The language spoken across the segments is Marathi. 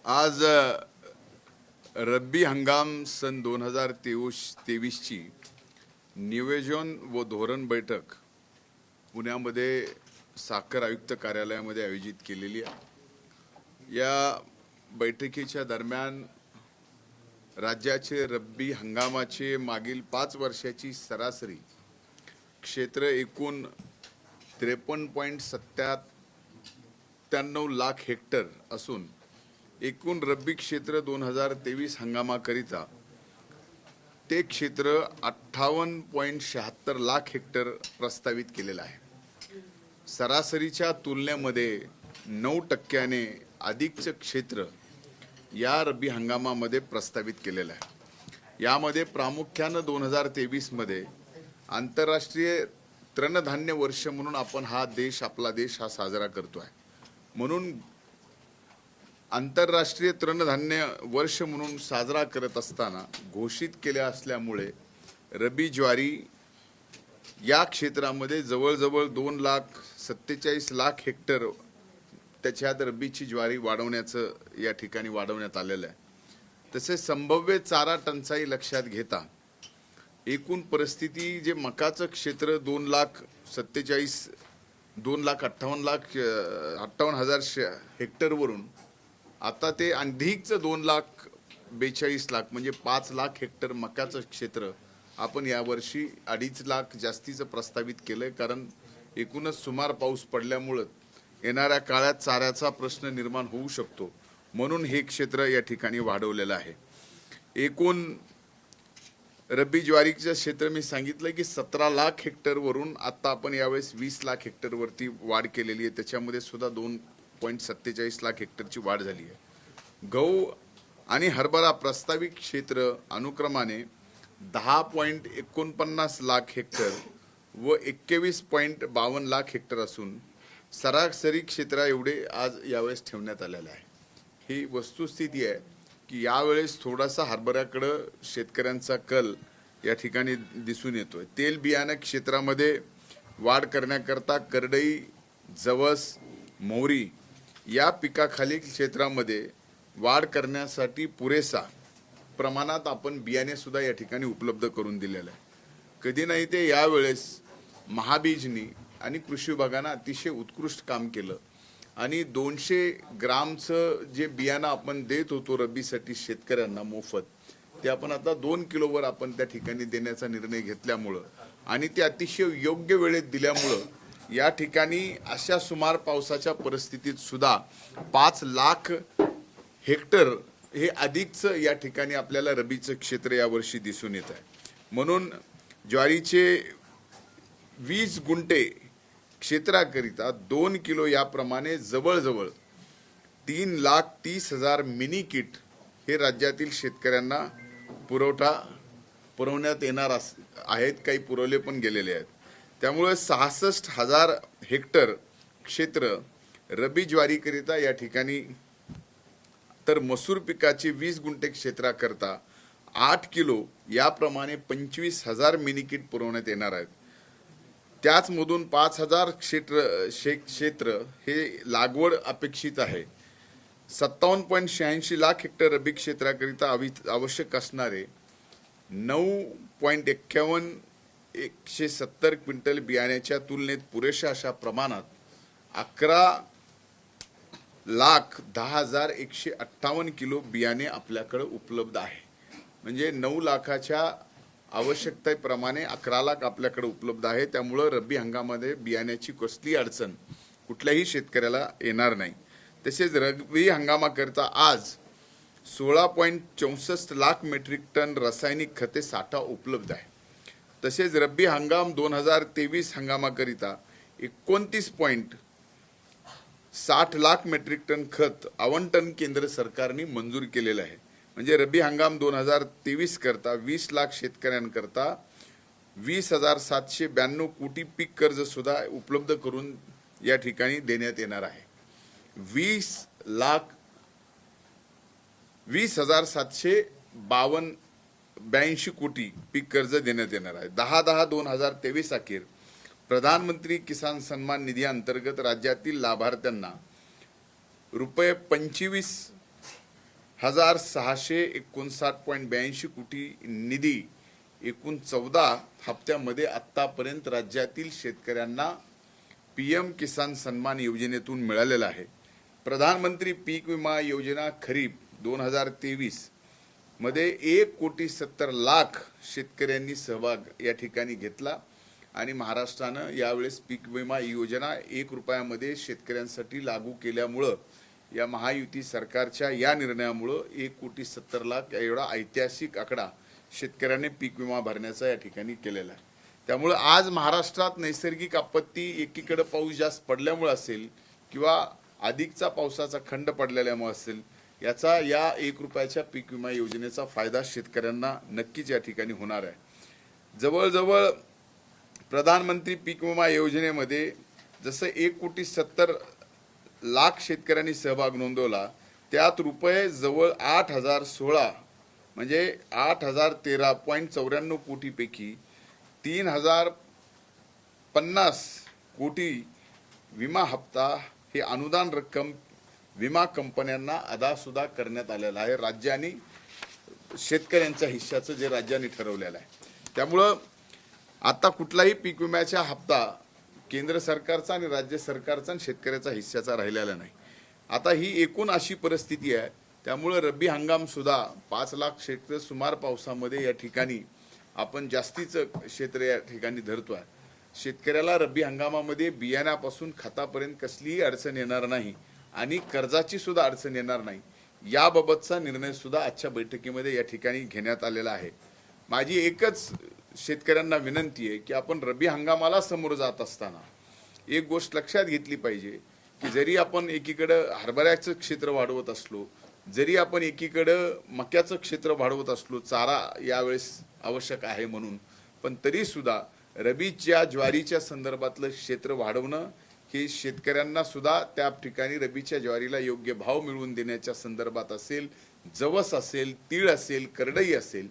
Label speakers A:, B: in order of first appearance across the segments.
A: आज रब्बी हंगाम सन 2023 ची नियोजन व धोरण बैठक पुण्यामध्ये साखर आयुक्त कार्यालयामध्ये आयोजित केलेली आहे। या बैठकीच्या दरम्यान राज्याचे रब्बी हंगामाचे मागील 5 वर्षाची सरासरी क्षेत्र एकूण 53.97 लाख हेक्टर असून एकूण रब्बी क्षेत्र 2023 हंगामाकरिता ते क्षेत्र 58.76 लाख हेक्टर प्रस्तावित केलेलं आहे। सरासरीच्या तुलनेमध्ये 9% अधिकचं क्षेत्र या रब्बी हंगामामध्ये प्रस्तावित केलेलं आहे। यामध्ये प्रामुख्याने 2023 मध्ये आंतरराष्ट्रीय तृणधान्य वर्ष म्हणून आपण आपला देश हा साजरा करतो आहे। म्हणून आंतरराष्ट्रीय तृणधान्य वर्ष म्हणून साजरा करत असताना घोषित केले असल्यामुळे रब्बी ज्वारी या क्षेत्रामध्ये जवळजवळ 2,47,00,000 हेक्टर त्याच्यात रब्बीची ज्वारी वाढवण्याचं या ठिकाणी वाढवण्यात आलेलं आहे। तसेच संभाव्य चारा टंचाई लक्षात घेता एकूण परिस्थिती जे मकाचं क्षेत्र 2,58,00,000 हेक्टरवरून आता ते अधिकचं 2,42,00,000 म्हणजे 5 लाख हेक्टर मकाचं क्षेत्र आपण यावर्षी 2.5 लाख जास्तीचं प्रस्तावित केलंय। कारण एकूणच सुमार पाऊस पडल्यामुळे येणाऱ्या काळात चाऱ्याचा प्रश्न निर्माण होऊ शकतो, म्हणून हे क्षेत्र या ठिकाणी वाढवलेलं आहे। एकूण रब्बी ज्वारीचं क्षेत्र मी सांगितलं की 17 लाख हेक्टर वरून आता आपण यावेळेस 20 लाख हेक्टर वरती वाढ केलेली आहे। त्याच्यामध्ये सुद्धा 2.47 लाख हेक्टरची वाढ झाली आहे। गहू आणि हरभरा प्रस्तावित क्षेत्र अनुक्रमाने 10.49 लाख हेक्टर व 21.52 लाख हेक्टर असून सरासरी क्षेत्र एवढे आज यावेळेस ठेवण्यात आलेले आहे। ही वस्तुस्थिती आहे की यावेळेस थोडासा हरभऱ्याकडे शेतकऱ्यांचा कल या ठिकाणी दिसून येतोय। तेल बियाणे क्षेत्रामध्ये वाढ करण्याकरता करडई, जवस, मोहरी या पिकाखाली क्षेत्रामध्ये वाढ करण्यासाठी पुरेसा प्रमाणात आपण बियाणे सुद्धा या ठिकाणी उपलब्ध करून दिलेलं आहे। कधी नाही ते यावेळेस महाबीजनी आणि कृषी विभागाने अतिशय उत्कृष्ट काम केलं आणि 200 ग्रामचं जे बियाणं आपण देत होतो रब्बीसाठी शेतकऱ्यांना मोफत, ते आपण आता 2 किलोवर आपण त्या ठिकाणी देण्याचा निर्णय घेतल्यामुळं आणि ते अतिशय योग्य वेळेत दिल्यामुळं या ठिकाणी अशा सुमार पावसाच्या परिस्थितीत सुद्धा 5 लाख हेक्टर हे अधिकचं या ठिकाणी आपल्याला रब्बीचं क्षेत्र यावर्षी दिसून येत आहे। म्हणून ज्वारीचे 20 गुंठे क्षेत्राकरिता 2 किलो याप्रमाणे जवळजवळ 3,30,000 मिनी किट हे राज्यातील शेतकऱ्यांना पुरवण्यात येणार आहेत। काही पुरवले पण गेलेले आहेत। त्यामुळे 66,000 हेक्टर क्षेत्र रब्बी ज्वारीकरिता या ठिकाणी, तर मसूर पिकाचे 20 गुंठे क्षेत्राकरता 8 किलो याप्रमाणे 25,000 मिनी किट पुरवण्यात येणार आहेत। त्याचमधून 5,000 क्षेत्र हे लागवड अपेक्षित आहे। 57.86 लाख हेक्टर रब्बी क्षेत्राकरिता आवश्यक असणारे 9.51 क्विंटल बियाण्याच्या तुलनेत पुरेशा अशा प्रमाणात 11,10,158 किलो बियाणे आपल्याकडे उपलब्ध आहे। म्हणजे 9 लाखाच्या आवश्यकतेप्रमाणे 11 लाख आपल्याकडे उपलब्ध आहे। त्यामुळे रब्बी हंगामामध्ये बियाण्याची कसली अडचण कुठल्याही शेतकऱ्याला येणार नाही। तसेच रब्बी हंगामाकरिता आज 16.64 लाख मेट्रिक टन रासायनिक खते साठा उपलब्ध आहे। तसेच रब्बी हंगाम 2023 हंगामाकरिता 29.60 लाख मेट्रिक टन खत आवंटन केंद्र सरकारने मंजूर केलेलं आहे। म्हणजे रब्बी हंगाम 2023 करता 20 लाख शेतकऱ्यांकरता 20,792 कोटी पीक कर्ज सुद्धा उपलब्ध करून या ठिकाणी देण्यात येणार आहे। 20,782 कोटी पीक कर्ज देण्यात येणार आहे। 10/10/2023 अखेर प्रधानमंत्री किसान सन्मान निधी अंतर्गत राज्यातील लाभार्थ्यांना रुपये 25 1659.82 कोटी निधी एकूण 14 हप्त्यामध्ये आत्तापर्यंत राज्यातील शेतकऱ्यांना PM किसान सन्मान योजनेतून मिळालेला आहे। प्रधानमंत्री पीक विमा योजना खरीप 2023 मध्ये 1,70,00,000 शेतकऱ्यांनी सहभाग या ठिकाणी घेतला आणि महाराष्ट्रानं यावेळेस पीक विमा योजना 1 रुपयामध्ये शेतकऱ्यांसाठी लागू केल्यामुळं या महायुती सरकारच्या या निर्णयामुळं 1,70,00,000 एवढा ऐतिहासिक आकडा शेतकऱ्यांनी पीक विमा भरण्याचा या ठिकाणी केलेला आहे। त्यामुळे आज महाराष्ट्रात नैसर्गिक आपत्ती एकीकडे पाऊस जास्त पडल्यामुळे असेल किंवा अधिकचा पावसाचा खंड पडलेल्यामुळे असेल, याचा या 1 रुपयाच्या पीक विमा योजनेचा फायदा शेतकऱ्यांना नक्कीच या ठिकाणी होणार आहे। जवळजवळ प्रधानमंत्री पीक विमा योजनेमध्ये जसं 1,70,00,000 शेतकऱ्यांनी सहभाग नोंदवला, त्यात रुपये जवळ 8,016 म्हणजे 8,013.94 कोटीपैकी 3,050 कोटी विमा हप्ता हे अनुदान रक्कम विमा कंपन्यांना अदा सुद्धा करण्यात आलेला आहे, राज्यांनी शेतकऱ्यांच्या हिश्श्याचं जे राज्यांनी ठरवलेलं आहे। त्यामुळं आता कुठलाही पीक विम्याचा हप्ता केंद्र सरकारचा आणि राज्य सरकारचा आणि शेतकऱ्याचा हिस्साचा राहिलेला नाही। आता ही एकूण अशी परिस्थिती आहे, त्यामुळे रब्बी हंगाम सुद्धा 5 लाख शेतकरी सुमार पावसामध्ये या ठिकाणी आपण जास्तीचं क्षेत्र या ठिकाणी धरतोय। शेतकऱ्याला रब्बी हंगामामध्ये बियाण्यापासून खतापर्यंत कसलीही अडचण येणार नाही आणि कर्जाची सुद्धा अडचण येणार नाही, याबाबतचा निर्णय सुद्धा आजच्या बैठकीमध्ये या ठिकाणी घेण्यात आलेला आहे। माझी एकच शेतकऱ्यांना विनंती आहे की आपण रब्बी हंगामाला समोर जात असताना एक गोष्ट लक्षात घेतली पाहिजे की जरी आपण एकीकडे हरभऱ्याचं क्षेत्र वाढवत असलो, जरी आपण एकीकडे मक्याचं क्षेत्र वाढवत असलो, चारा यावेळेस आवश्यक आहे म्हणून, पण तरी सुद्धा रबीच्या ज्वारीच्या संदर्भातलं क्षेत्र वाढवणं हे शेतकऱ्यांना सुद्धा त्या ठिकाणी रबीच्या ज्वारीला योग्य भाव मिळवून देण्याच्या संदर्भात असेल, जवस असेल, तीळ असेल, करडई असेल,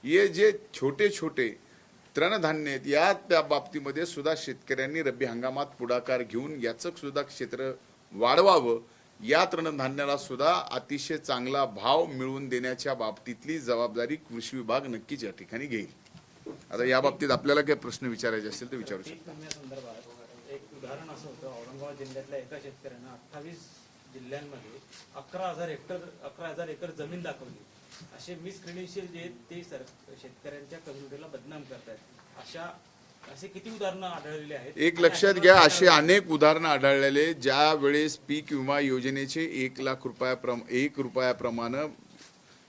A: हे जे छोटे छोटे तृणधान्य आहेत या त्या बाबतीमध्ये सुद्धा शेतकऱ्यांनी रब्बी हंगामात पुढाकार घेऊन याचं सुद्धा क्षेत्र वाढवावं, या तृणधान्याला सुद्धा अतिशय चांगला भाव मिळवून देण्याच्या बाबतीतली जबाबदारी कृषी विभाग नक्कीच या ठिकाणी घेईल। आता या बाबतीत आपल्याला काही प्रश्न विचारायचे असेल तर विचारू शकता।
B: एक उदाहरण असं होतं, औरंगाबाद जिल्ह्यातल्या एका शेतकऱ्यानं 28 जिल्ह्यांमध्ये 11,000 एकर जमीन दाखवली। असे मिस क्रेडेन्शियल जे आहेत ते शेतकऱ्यांच्या कम्युनिटीला बदनाम करतात, असे किती उदाहरणं आढळलेली आहेत?
A: एक लक्षात घ्या, असे अनेक उदाहरणं आढळलेले ज्या वेळेस पीक विमा योजनेचे 1 रुपयाप्रमाणे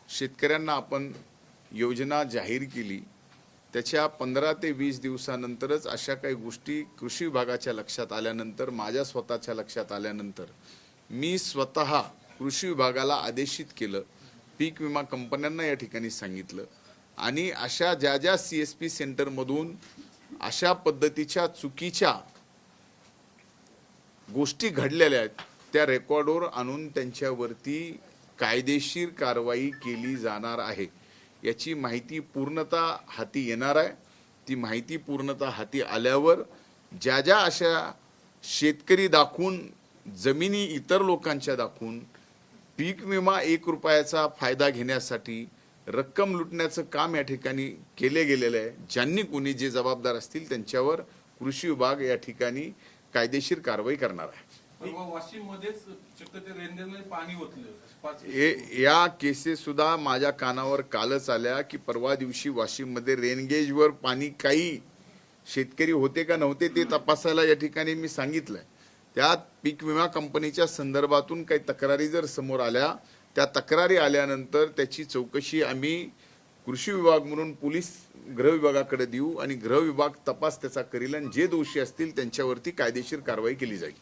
A: शेतकऱ्यांना आपण योजना जाहीर केली, त्याच्या 15 ते 20 दिवसानंतरच अशा काही गोष्टी कृषी विभागाच्या लक्षात आल्यानंतर, माझ्या स्वतःच्या लक्षात आल्यानंतर मी स्वतः कृषी विभागाला आदेशित केलं, पीक विमा कंपन्यांना या ठिकाणी सांगितलं आणि अशा ज्या CSP सेंटरमधून अशा पद्धतीच्या चुकीच्या गोष्टी घडलेल्या आहेत त्या रेकॉर्डवर आणून त्यांच्यावरती कायदेशीर कारवाई केली जाणार आहे। याची माहिती पूर्णतः हाती येणार आहे। ती माहिती पूर्णतः हाती आल्यावर ज्या अशा शेतकरी दाखवून, जमिनी इतर लोकांच्या दाखवून पीक विमा 1 रुपयाचा फायदा घेण्यासाठी रक्कम लुटण्याचं काम या ठिकाणी केले गेलेलं आहे, ज्यांनी कोणी जे जबाबदार असतील त्यांच्यावर कृषी विभाग या ठिकाणी कायदेशीर कारवाई करणार आहे। या केसेस सुद्धा माझ्या कानावर कालच आल्या की परवा दिवशी वाशिममध्ये रेनगेजवर पाणी, काही शेतकरी होते का नव्हते ते तपासायला या ठिकाणी मी सांगितलंय। त्यात पीक विमा कंपनीच्या संदर्भातून काही तक्रारी जर समोर आल्या, त्या तक्रारी आल्यानंतर त्याची चौकशी आम्ही कृषी विभाग म्हणून पोलीस गृह विभागाकडे देऊ आणि गृह विभाग तपास त्याचा करेल आणि जे दोषी असतील त्यांच्यावरती कायदेशीर कारवाई केली जाईल।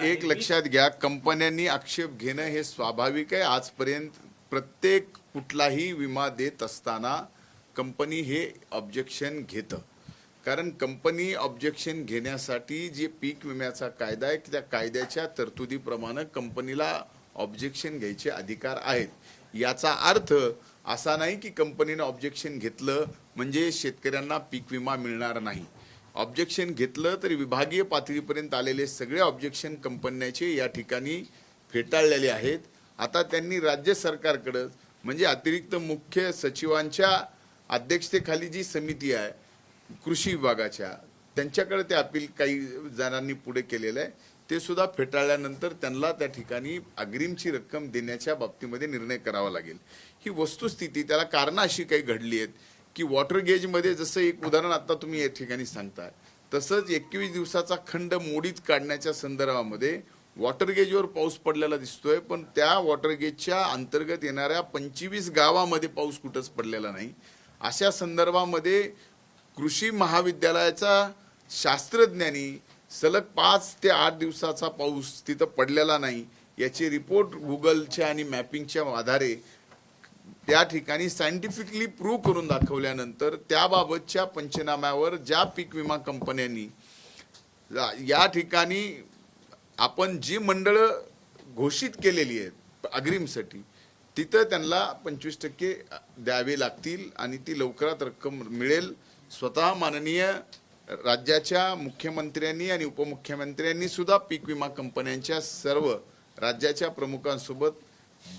A: एक लक्षात घ्या, कंपन्यांनी आक्षेप घेणं हे स्वाभाविक आहे। आजपर्यंत प्रत्येक कुठलाही विमा देत असताना कंपनी हे ऑब्जेक्शन घेतं, कारण कंपनी ऑब्जेक्शन घेण्यासाठी जे पीक विम्याचा कायदा आहे त्या कायद्याच्या तरतुदीप्रमाणे कंपनीला ऑब्जेक्शन घ्यायचे अधिकार आहेत। याचा अर्थ असा नाही की कंपनीने ऑब्जेक्शन घेतलं म्हणजे शेतकऱ्यांना पीक विमा मिळणार नाही। ऑब्जेक्शन घेतलं तरी विभागीय पातळीपर्यंत आलेले सगळे ऑब्जेक्शन कंपन्याचे या ठिकाणी फेटाळलेले आहेत. आता त्यांनी राज्य सरकारकडे म्हणजे अतिरिक्त मुख्य सचिवांच्या अध्यक्षतेखाली जी समिती आहे कृषी विभागाच्या, त्यांच्याकडे ते अपील काही जणांनी पुढे केलेलं आहे. ते सुद्धा फेटाळल्यानंतर त्यांना त्या ठिकाणी अग्रिमची रक्कम देण्याच्या बाबतीमध्ये निर्णय करावा लागेल. ही वस्तुस्थिती, त्याला कारणं अशी काही घडली आहेत की वॉटर गेजमध्ये जसं एक उदाहरण आता तुम्ही या ठिकाणी सांगताय, तसंच 21 दिवसाचा खंड मोडीत काढण्याच्या संदर्भामध्ये वॉटर गेजवर पाऊस पडलेला दिसतोय, पण त्या वॉटर गेजच्या अंतर्गत येणाऱ्या 25 गावामध्ये पाऊस कुठंच पडलेला नाही. अशा संदर्भामध्ये कृषी महाविद्यालयाचा शास्त्रज्ञांनी सलग 5 ते 8 दिवसाचा पाऊस तिथं पडलेला नाही याचे रिपोर्ट गुगलच्या आणि मॅपिंगच्या आधारे त्या ठिकाणी सायंटिफिकली प्रूव्ह करून दाखवल्यानंतर त्याबाबतच्या पंचनाम्यावर ज्या पीक विमा कंपन्यांनी या ठिकाणी आपण जी मंडळं घोषित केलेली आहेत अग्रिमसाठी, तिथं त्यांना 25% द्यावे लागतील आणि ती लवकरात रक्कम मिळेल. स्वतः माननीय राज्याच्या मुख्यमंत्र्यांनी आणि उपमुख्यमंत्र्यांनी सुद्धा पीक विमा कंपन्यांच्या सर्व राज्याच्या प्रमुखांसोबत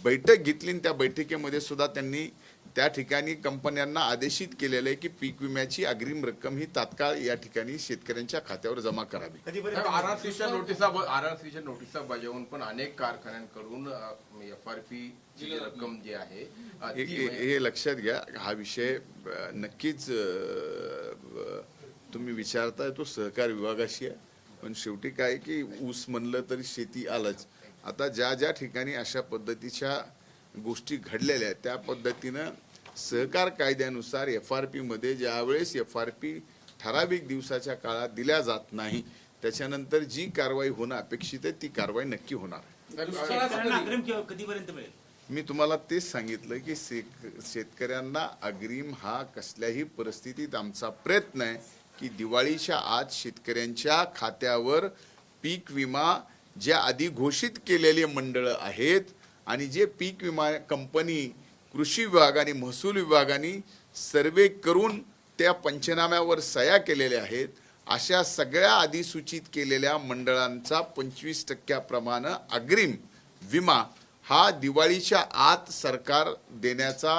A: बैठक घेतली. त्या बैठकीमध्ये सुद्धा त्यांनी त्या ठिकाणी कंपन्यांना आदेशित केलेलं आहे की पीक विम्याची अग्रिम रक्कम ही तात्काळ या ठिकाणी शेतकऱ्यांच्या खात्यावर जमा करावी.
C: आरआरसीच्या नोटिसा बजावून पण अनेक कारखान्यांकडून FRP ची रक्कम जी आहे
A: हे लक्षात घ्या. हा विषय नक्कीच तुम्ही विचारताय तो सहकार विभागाशी आहे, पण शेवटी काय की ऊस म्हणलं तरी शेती आलंच. आता ज्या ज्या ठिकाणी अशा पद्धतीच्या गोष्टी घडलेल्या आहेत त्या पद्धतीनं सहकार कायद्यानुसार FRP मध्ये ज्यावेळेस FRP ठराविक दिवसाच्या काळात दिल्या जात नाही त्याच्यानंतर जी कारवाई होणं अपेक्षित आहे ती कारवाई नक्की होणार.
B: शेतकऱ्यांना अग्रिम कधीपर्यंत मिळेल?
A: मी तुम्हाला तेच सांगितलं की शेतकऱ्यांना अग्रिम हा कसल्याही परिस्थितीत आमचा प्रयत्न आहे की दिवाळीच्या आज शेतकऱ्यांच्या खात्यावर पीक विमा ज्या आधी घोषित केलेले मंडळं आहेत आणि जे पीक विमा कंपनी कृषी विभाग आणि महसूल विभागाने सर्वे करून त्या पंचनाम्यावर सह्या केलेल्या आहेत, अशा सगळ्या अधिसूचित केलेल्या मंडळांचा 25% अग्रिम विमा हा दिवाळीच्या आत सरकार देण्याचा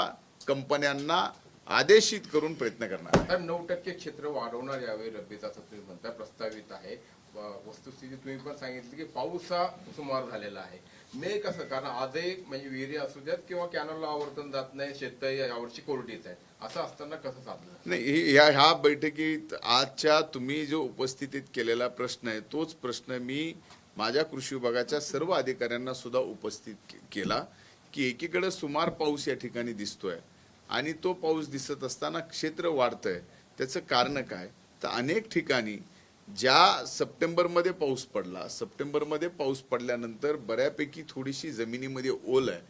A: कंपन्यांना आदेशित करून प्रयत्न करणार.
C: 9% क्षेत्र वाढवणार यावेळी रब्बीचा असं तुम्ही म्हणता प्रस्तावित आहे. वस्तुस्थिती तुम्ही पण सांगितली की पाऊस हा सुमार झालेला आहे. मे कसं, कारण आजही म्हणजे विहिरी असू द्यात किंवा कॅनलला आवर्तन जात नाही, शेतकरी यावर्षी कोरडीच आहे, असं असताना कसं साधलं
A: नाही. ह्या बैठकीत आजच्या तुम्ही जो उपस्थितीत केलेला प्रश्न आहे तोच प्रश्न मी माझ्या कृषी विभागाच्या सर्व अधिकाऱ्यांना सुद्धा उपस्थित केला की एकीकडे सुमार पाऊस या ठिकाणी दिसतोय आणि तो पाऊस दिसत असताना क्षेत्र वाढतंय. त्याचं कारण काय, तर अनेक ठिकाणी ज्या सप्टेंबरमध्ये पाऊस पडला, सप्टेंबरमध्ये पाऊस पडल्यानंतर बऱ्यापैकी थोडीशी जमिनीमध्ये ओल आहे,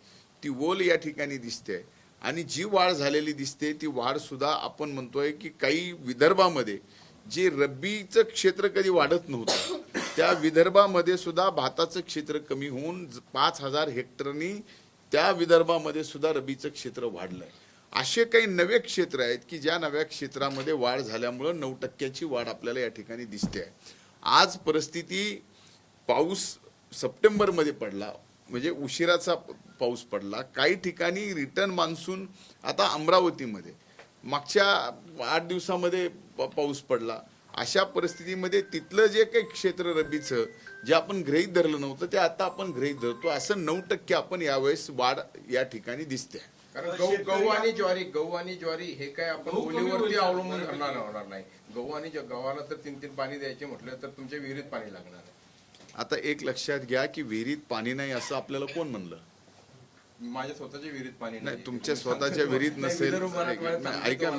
A: ती ओल या ठिकाणी दिसते आणि जी वाढ झालेली दिसते ती वाढ सुद्धा आपण म्हणतोय की काही विदर्भामध्ये जे रब्बीचं क्षेत्र कधी वाढत नव्हतं त्या विदर्भामध्ये सुद्धा भाताचं क्षेत्र कमी होऊन 5,000 हेक्टरनी त्या विदर्भामध्ये सुद्धा रब्बीचं क्षेत्र वाढलंय. असे काही नवे क्षेत्र आहेत की ज्या नव्या क्षेत्रामध्ये वाढ झाल्यामुळं 9% वाढ आपल्याला या ठिकाणी दिसते आहे. आज परिस्थिती पाऊस सप्टेंबरमध्ये पडला म्हणजे उशिराचा पाऊस पडला, काही ठिकाणी रिटर्न मान्सून आता अमरावतीमध्ये मागच्या 8 दिवसामध्ये पाऊस पडला. अशा परिस्थितीमध्ये तिथलं जे काही क्षेत्र रब्बीचं जे आपण गृहीत धरलं नव्हतं ते आता आपण गृहीत धरतो. असं 9% आपण यावेळेस वाढ या ठिकाणी दिसते.
C: कारण गहू आणि ज्वारी हे काय आपण ओलीवरती अवलंबून होणार नाही. गव्हाला तर 3 पाणी द्यायचे म्हटलं तर तुमच्या विहिरीत पाणी लागणार आहे.
A: आता एक लक्षात घ्या की विहिरीत पाणी नाही असं आपल्याला कोण म्हणलं?
C: माझ्या स्वतःच्या विहिरीत पाणी
A: नाही, तुमच्या स्वतःच्या विहिरीत नसेल. ऐका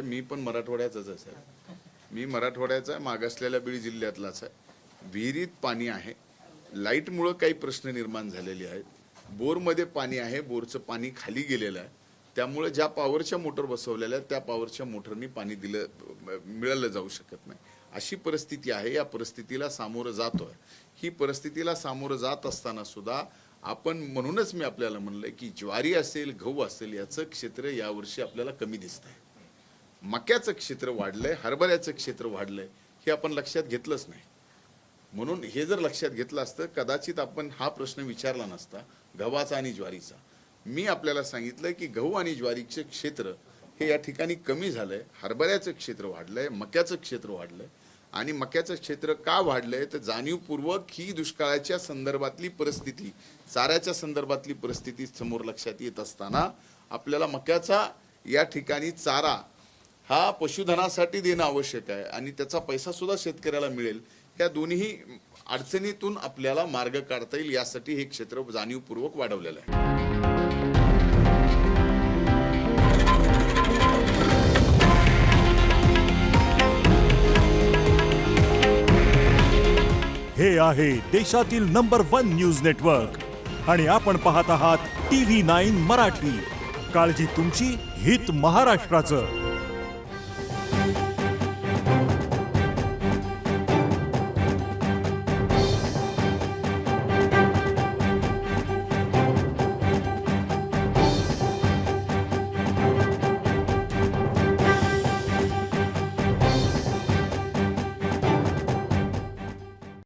A: मी पण मराठवाड्याचाच आहे. मी मराठवाड्याचा आहे, मागासलेल्या बीड जिल्ह्यातलाच आहे. विहिरीत पाणी आहे, लाईटमुळं काही प्रश्न निर्माण झालेले आहेत, बोरमध्ये पाणी आहे, बोरचं पाणी खाली गेलेलं आहे, त्यामुळे ज्या पॉवरच्या मोटर बसवलेल्या आहेत त्या पॉवरच्या मोटरनी पाणी मिळालं जाऊ शकत नाही. अशी परिस्थिती आहे. या परिस्थितीला सामोरं जातोय. ही परिस्थितीला सामोरं जात असताना सुद्धा आपण म्हणूनच मी आपल्याला म्हणलंय की ज्वारी असेल गहू असेल याचं क्षेत्र यावर्षी आपल्याला कमी दिसत आहे. मक्याचं क्षेत्र वाढलंय, हरभऱ्याचं क्षेत्र वाढलंय, हे आपण लक्षात घेतलंच नाही. म्हणून हे जर लक्षात घेतलं असतं कदाचित आपण हा प्रश्न विचारला नसता गव्हाचा आणि ज्वारीचा. मी आपल्याला सांगितलं की गहू आणि ज्वारीचे क्षेत्र हे या ठिकाणी कमी झालंय, हरभऱ्याचं क्षेत्र वाढलंय, मक्याचं क्षेत्र वाढलंय. आणि मक्याचं क्षेत्र का वाढलंय तर जाणीवपूर्वक ही दुष्काळाच्या संदर्भातली परिस्थिती, चाऱ्याच्या संदर्भातली परिस्थिती समोर लक्षात येत असताना आपल्याला मक्याचा या ठिकाणी चारा हा पशुधनासाठी देणं आवश्यक आहे आणि त्याचा पैसा सुद्धा शेतकऱ्याला मिळेल. या दोन्ही अडचणीतून आपल्याला मार्ग काढता येईल यासाठी हे क्षेत्र जाणीवपूर्वक वाढवलेलं आहे.
D: हे आहे देशातील नंबर 1 न्यूज नेटवर्क आणि आपण पाहत आहात TV9 मराठी. काळजी तुमची, हित महाराष्ट्राचं.